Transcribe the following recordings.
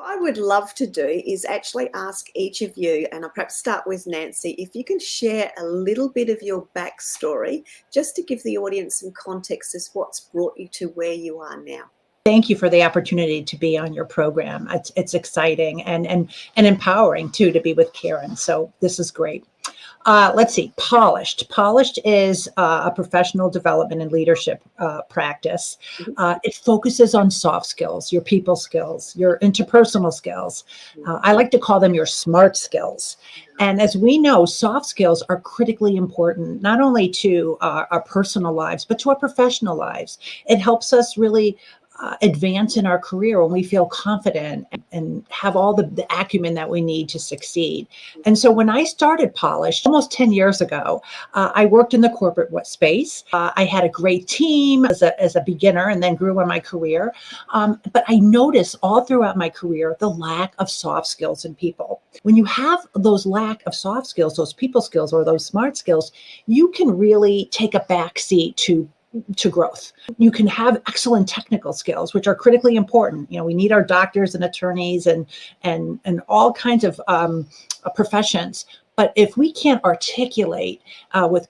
What I would love to do is actually ask each of you, and I'll perhaps start with Nancy, if you can share a little bit of your backstory, just to give the audience some context as what's brought you to where you are now. Thank you for the opportunity to be on your program. It's exciting and empowering too to be with Karen. So this is great. Let's see, Polished. Polished is a professional development and leadership practice. It focuses on soft skills, your people skills, your interpersonal skills. I like to call them your smart skills. And as we know, soft skills are critically important, not only to our personal lives, but to our professional lives. It helps us really advance in our career when we feel confident and have all the acumen that we need to succeed. And so when I started Polished almost 10 years ago, I worked in the corporate space. I had a great team as a beginner and then grew in my career. But I noticed all throughout my career the lack of soft skills in people. When you have those lack of soft skills, those people skills or those smart skills, you can really take a back seat to growth. You can have excellent technical skills, which are critically important. You know, we need our doctors and attorneys and all kinds of professions. But if we can't articulate with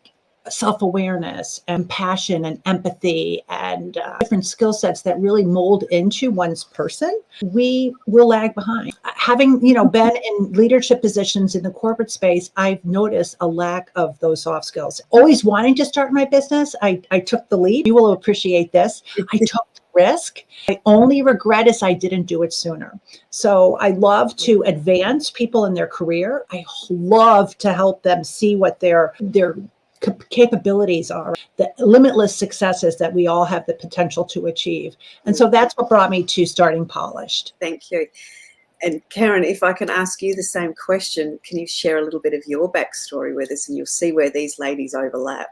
self-awareness and passion and empathy and different skill sets that really mold into one's person, we will lag behind. Having, been in leadership positions in the corporate space, I've noticed a lack of those soft skills. Always wanting to start my business, I took the leap. You will appreciate this. I took the risk. My only regret is I didn't do it sooner. So I love to advance people in their career. I love to help them see what their capabilities are, the limitless successes that we all have the potential to achieve. And so that's what brought me to starting Polished. Thank you. And Karen, if I can ask you the same question, can you share a little bit of your backstory with us, and you'll see where these ladies overlap.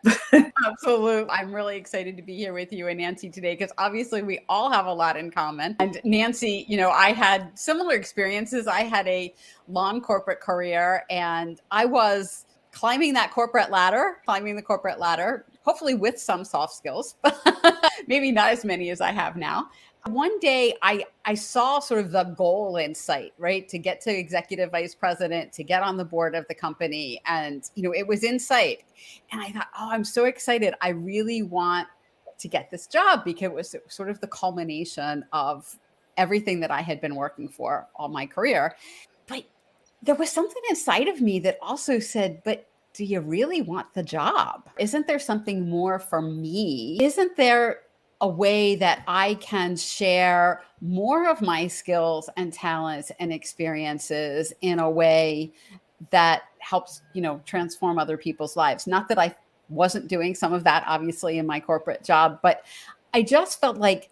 Absolutely. I'm really excited to be here with you and Nancy today, because obviously we all have a lot in common. And Nancy, I had similar experiences. I had a long corporate career, and I was climbing the corporate ladder, hopefully with some soft skills, maybe not as many as I have now. One day I saw sort of the goal in sight, right? To get to executive vice president, to get on the board of the company. And, it was in sight. And I thought, oh, I'm so excited. I really want to get this job, because it was sort of the culmination of everything that I had been working for all my career. But there was something inside of me that also said, but do you really want the job? Isn't there something more for me? Isn't there a way that I can share more of my skills and talents and experiences in a way that helps, transform other people's lives? Not that I wasn't doing some of that, obviously, in my corporate job, but I just felt like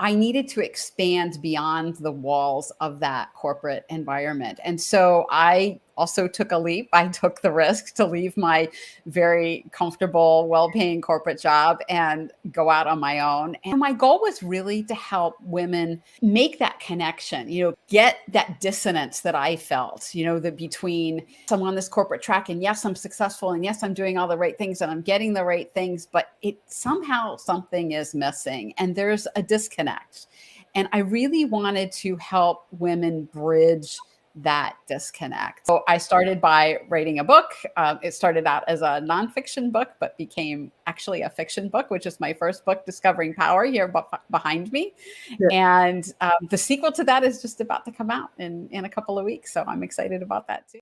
I needed to expand beyond the walls of that corporate environment. And so I also took a leap. I took the risk to leave my very comfortable, well-paying corporate job and go out on my own. And my goal was really to help women make that connection, get that dissonance that I felt, that between I'm on this corporate track, and yes, I'm successful, and yes, I'm doing all the right things, and I'm getting the right things, but somehow something is missing, and there's a disconnect. And I really wanted to help women bridge that disconnect. So I started by writing a book. It started out as a nonfiction book, but became actually a fiction book, which is my first book, Discovering Power, here behind me. Yeah. And the sequel to that is just about to come out in a couple of weeks. So I'm excited about that too.